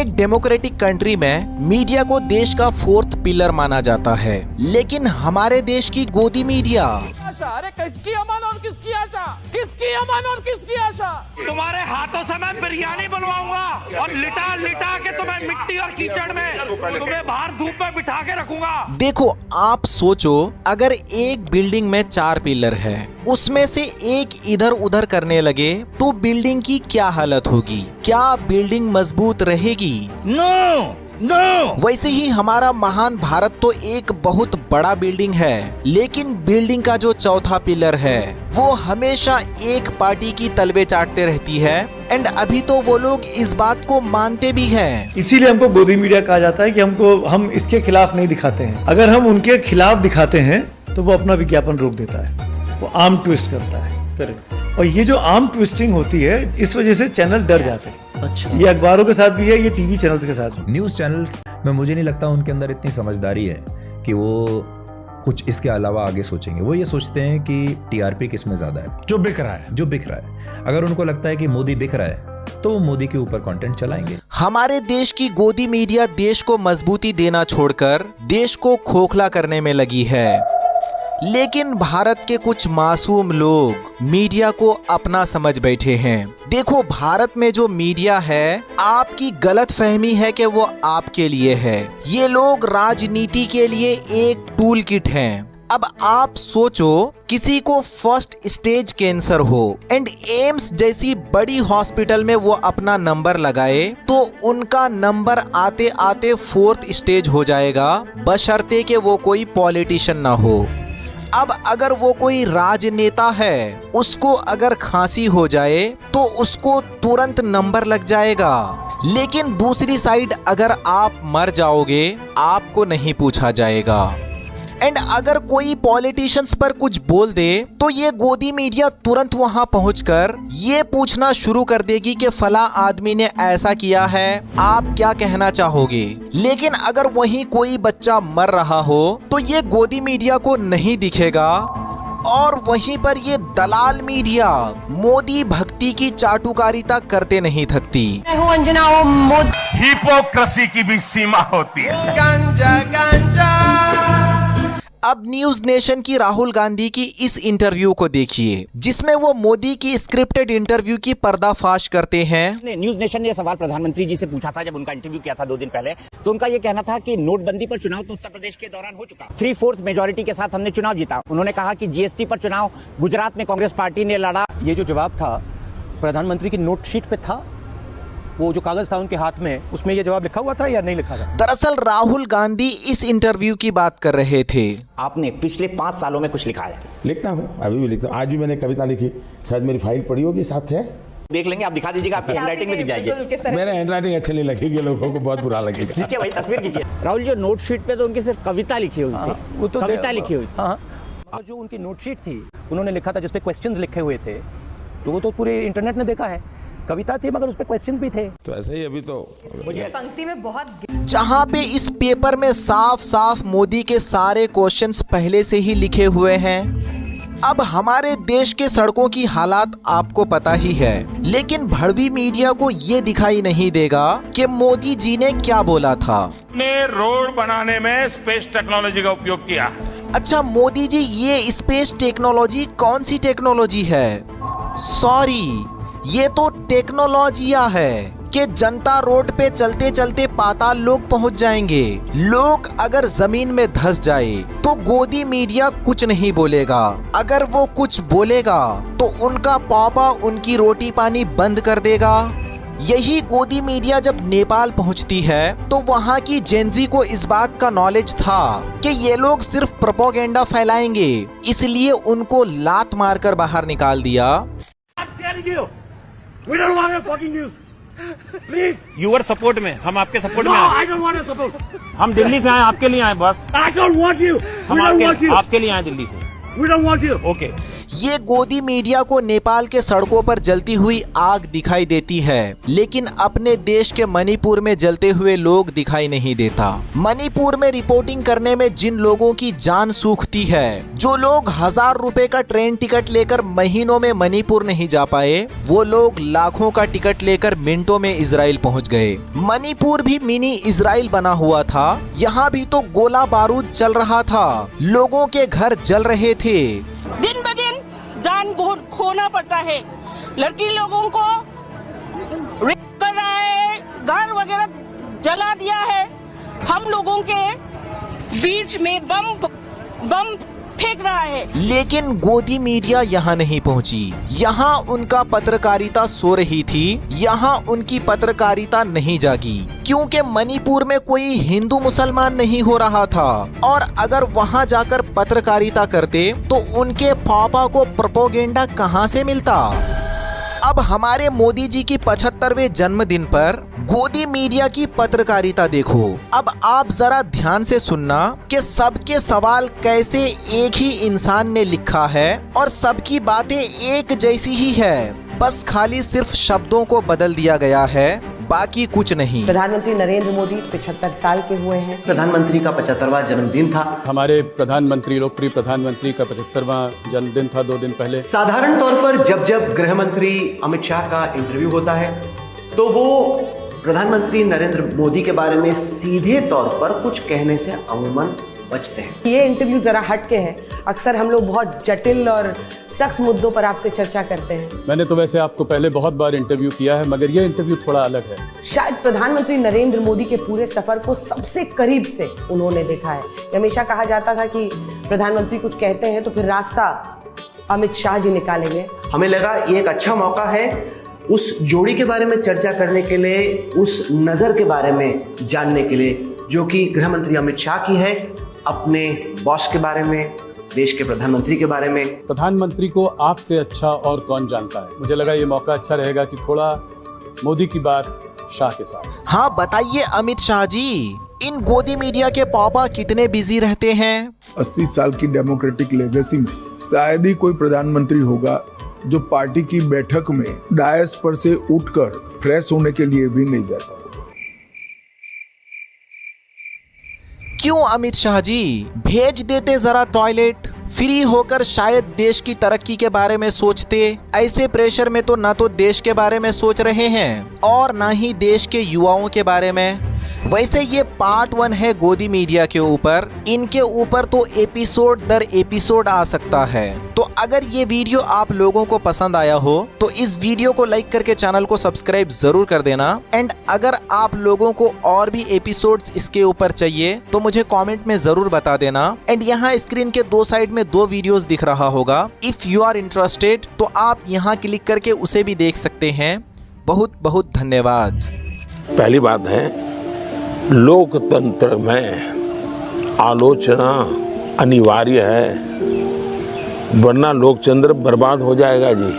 एक democratic country में media को देश का फोर्थ पिलर माना जाता है, लेकिन हमारे देश की गोदी मीडिया। अरे किसकी अमन और किसकी आशा, किसकी अमन और किसकी आशा। तुम्हारे हाथों से मैं बिरयानी बनवाऊंगा और लिटा लिटा के तुम्हें मिट्टी और कीचड़ में तुम्हें बाहर धूप में बिठा के रखूंगा। देखो आप सोचो, अगर एक बिल्डिंग में 4 पिलर है, उसमें से एक इधर उधर करने लगे तो बिल्डिंग की क्या हालत होगी? क्या बिल्डिंग मजबूत रहेगी? नो। वैसे ही हमारा महान भारत तो एक बहुत बड़ा बिल्डिंग है, लेकिन बिल्डिंग का जो चौथा पिलर है वो हमेशा एक पार्टी की तलवे चाटते रहती है। एंड अभी तो वो लोग इस बात को मानते भी हैं। इसीलिए हमको गोदी मीडिया कहा जाता है कि हम इसके खिलाफ नहीं दिखाते हैं। अगर हम उनके खिलाफ दिखाते हैं तो वो अपना विज्ञापन रोक देता है, वो आर्म ट्विस्ट करता है। करेक्ट। और ये जो आर्म ट्विस्टिंग होती है, इस वजह से चैनल डर जाते हैं। अच्छा। ये अखबारों के साथ भी है, ये टीवी चैनल्स के साथ। न्यूज़ चैनल्स में मुझे नहीं लगता उनके अंदर इतनी समझदारी है कि वो कुछ इसके अलावा आगे सोचेंगे। वो ये सोचते हैं कि टीआरपी किस में ज्यादा है, जो बिक रहा है। अगर उनको लगता है कि मोदी बिक रहा है तो वो मोदी के ऊपर कंटेंट चलाएंगे। हमारे देश की गोदी मीडिया देश को मजबूती देना छोड़कर देश को खोखला करने में लगी है। लेकिन भारत के कुछ मासूम लोग मीडिया को अपना समझ बैठे हैं। देखो, भारत में जो मीडिया है, आपकी गलत फहमी है कि वो आपके लिए है। ये लोग राजनीति के लिए एक टूल किट हैं। अब आप सोचो, किसी को फर्स्ट स्टेज कैंसर हो एंड एम्स जैसी बड़ी हॉस्पिटल में वो अपना नंबर लगाए तो उनका नंबर आते आते 4th स्टेज हो जाएगा, बशर्ते कि वो कोई पॉलिटिशियन ना हो। अब अगर वो कोई राजनेता है, उसको अगर खांसी हो जाए तो उसको तुरंत नंबर लग जाएगा, लेकिन दूसरी साइड अगर आप मर जाओगे आपको नहीं पूछा जाएगा। एंड अगर कोई पॉलिटिशियंस पर कुछ बोल दे तो ये गोदी मीडिया तुरंत वहां पहुंचकर ये पूछना शुरू कर देगी कि फला आदमी ने ऐसा किया है, आप क्या कहना चाहोगे। लेकिन अगर वहीं कोई बच्चा मर रहा हो तो ये गोदी मीडिया को नहीं दिखेगा, और वहीं पर ये दलाल मीडिया मोदी भक्ति की चाटुकारिता करते नहीं थकती। मैं हूं अंजना, हिपोक्रेसी की भी सीमा होती है। गांजा गांजा। अब न्यूज नेशन की राहुल गांधी की इस इंटरव्यू को देखिए, जिसमें वो मोदी की स्क्रिप्टेड इंटरव्यू की पर्दाफाश करते हैं। न्यूज नेशन ने यह सवाल प्रधानमंत्री जी से पूछा था जब उनका इंटरव्यू किया था 2 दिन पहले, तो उनका ये कहना था कि नोटबंदी पर चुनाव तो उत्तर प्रदेश के दौरान हो चुका, 3/4 मेजोरिटी के साथ हमने चुनाव जीता। उन्होंने कहा कि जीएसटी पर चुनाव गुजरात में कांग्रेस पार्टी ने लड़ा। ये जो जवाब था प्रधानमंत्री की नोटशीट पे था, वो जो कागज था उनके हाथ में, उसमें ये जवाब लिखा हुआ था या नहीं लिखा था? दरअसल राहुल गांधी इस इंटरव्यू की बात कर रहे थे। आपने पिछले 5 सालों में कुछ लिखा है? लिखता हूँ, अभी भी लिखता हूँ। आज भी मैंने कविता लिखी, शायद मेरी फाइल पड़ी होगी, साथ है, देख लेंगे। आप दिखा दीजिएगा, आपकी हैंडराइटिंग में दिख जाएगी। मेरा हैंडराइटिंग अच्छी नहीं लगेगी, लोगों को बहुत बुरा लगेगा। नीचे भाई तस्वीर खींचिए। राहुल, जो नोटशीट पे तो उनकी सिर्फ कविता लिखी हुई थी, वो तो कविता लिखी हुई। और जो उनकी नोटशीट थी उन्होंने लिखा था जिसपे क्वेश्चंस लिखे हुए थे, तो वो तो पूरे इंटरनेट ने देखा है। कविता थी मगर उसपे क्वेश्चंस भी थे। तो ऐसे ही अभी तो मुझे पंक्ति में बहुत, जहां पे इस पेपर में साफ साफ मोदी के सारे क्वेश्चंस पहले से ही लिखे हुए हैं। अब हमारे देश के सड़कों की हालात आपको पता ही है, लेकिन भड़वी मीडिया को ये दिखाई नहीं देगा कि मोदी जी ने क्या बोला था। ने रोड बनाने में स्पेस टेक्नोलॉजी का उपयोग किया। अच्छा मोदी जी, ये स्पेस टेक्नोलॉजी कौन सी टेक्नोलॉजी है? सॉरी, ये तो टेक्नोलॉजिया है कि जनता रोड पे चलते चलते पाताल लोक पहुंच जाएंगे। लोग अगर जमीन में धंस जाए तो गोदी मीडिया कुछ नहीं बोलेगा, अगर वो कुछ बोलेगा तो उनका पापा उनकी रोटी पानी बंद कर देगा। यही गोदी मीडिया जब नेपाल पहुंचती है तो वहां की जेंजी को इस बात का नॉलेज था कि ये लोग सिर्फ प्रोपेगेंडा फैलाएंगे, इसलिए उनको लात मारकर बाहर निकाल दिया। We don't want your fucking news. Please. Your support में, हम आपके सपोर्ट में आए। I don't want your support. हम दिल्ली से आए, आपके लिए आए बस। I don't want you. हम आपके लिए आए दिल्ली से। We don't want you. Okay. ये गोदी मीडिया को नेपाल के सड़कों पर जलती हुई आग दिखाई देती है, लेकिन अपने देश के मणिपुर में जलते हुए लोग दिखाई नहीं देता। मणिपुर में रिपोर्टिंग करने में जिन लोगों की जान सूखती है, जो लोग 1000 रुपए का ट्रेन टिकट लेकर महीनों में मणिपुर नहीं जा पाए, वो लोग लाखों का टिकट लेकर मिनटों में इजराइल पहुंच गए। मणिपुर भी मिनी इजराइल बना हुआ था। यहाँ भी तो गोला बारूद चल रहा था, लोगों के घर जल रहे थे। दिन ब दिन जान खोना पड़ता है, लड़की लोगों को रेप कर रहा है, घर वगैरह जला दिया है, हम लोगों के बीच में बम फेंक रहा है। लेकिन गोदी मीडिया यहाँ नहीं पहुँची। यहाँ उनका पत्रकारिता सो रही थी, यहाँ उनकी पत्रकारिता नहीं जागी, क्योंकि मणिपुर में कोई हिंदू मुसलमान नहीं हो रहा था। और अगर वहाँ जाकर पत्रकारिता करते तो उनके पापा को प्रोपोगेंडा कहाँ से मिलता। अब हमारे मोदी जी की 75वें जन्मदिन पर गोदी मीडिया की पत्रकारिता देखो। अब आप जरा ध्यान से सुनना कि सबके सवाल कैसे एक ही इंसान ने लिखा है और सबकी बातें एक जैसी ही है, बस खाली सिर्फ शब्दों को बदल दिया गया है, बाकी कुछ नहीं। प्रधानमंत्री नरेंद्र मोदी 75 साल के हुए हैं। प्रधानमंत्री का 75वां जन्मदिन था। हमारे प्रधानमंत्री, लोकप्रिय प्रधानमंत्री का 75वां जन्मदिन था 2 दिन पहले। साधारण तौर पर जब गृह मंत्री अमित शाह का इंटरव्यू होता है तो वो प्रधानमंत्री नरेंद्र मोदी के बारे में सीधे तौर पर कुछ कहने से अमूमन बचते हैं। ये इंटरव्यू जरा हटके है। अक्सर हम लोग बहुत जटिल और सख्त मुद्दों पर आपसे चर्चा करते हैं। मैंने तो वैसे आपको पहले बहुत बार इंटरव्यू किया है, मगर ये इंटरव्यू थोड़ा अलग है। शायद प्रधानमंत्री नरेंद्र मोदी के पूरे सफर को सबसे करीब से उन्होंने देखा है। हमेशा कहा जाता था कि प्रधानमंत्री कुछ कहते हैं तो फिर रास्ता अमित शाह जी निकालेंगे। हमें लगा ये एक अच्छा मौका है उस जोड़ी के बारे में चर्चा करने के लिए, उस नजर के बारे में जानने के लिए जो कि गृह मंत्री अमित शाह की है, अपने बॉस के बारे में, देश के प्रधानमंत्री के बारे में। प्रधानमंत्री को आपसे अच्छा और कौन जानता है। मुझे लगा ये मौका अच्छा रहेगा कि थोड़ा मोदी की बात शाह के साथ। हाँ बताइए अमित शाह जी, इन गोदी मीडिया के पापा कितने बिजी रहते हैं? 80 साल की डेमोक्रेटिक लेगेसी में शायद ही कोई प्रधानमंत्री होगा जो पार्टी की बैठक में डायस पर से उठकर फ्रेश होने के लिए भी नहीं जाता। क्यों अमित शाह जी, भेज देते जरा टॉयलेट, फ्री होकर शायद देश की तरक्की के बारे में सोचते। ऐसे प्रेशर में तो ना तो देश के बारे में सोच रहे हैं और ना ही देश के युवाओं के बारे में। वैसे ये पार्ट 1 है गोदी मीडिया के ऊपर, इनके ऊपर तो एपिसोड दर एपिसोड आ सकता है। तो अगर ये वीडियो आप लोगों को पसंद आया हो तो इस वीडियो को लाइक करके चैनल को सब्सक्राइब जरूर कर देना। एंड अगर आप लोगों को और भी एपिसोड्स इसके ऊपर चाहिए तो मुझे कमेंट में जरूर बता देना। एंड यहाँ स्क्रीन के 2 साइड में 2 वीडियोस दिख रहा होगा, इफ यू आर इंटरेस्टेड तो आप यहाँ क्लिक करके उसे भी देख सकते हैं। बहुत बहुत धन्यवाद। पहली बात है, लोकतंत्र में आलोचना अनिवार्य है, वरना लोकतंत्र बर्बाद हो जाएगा जी।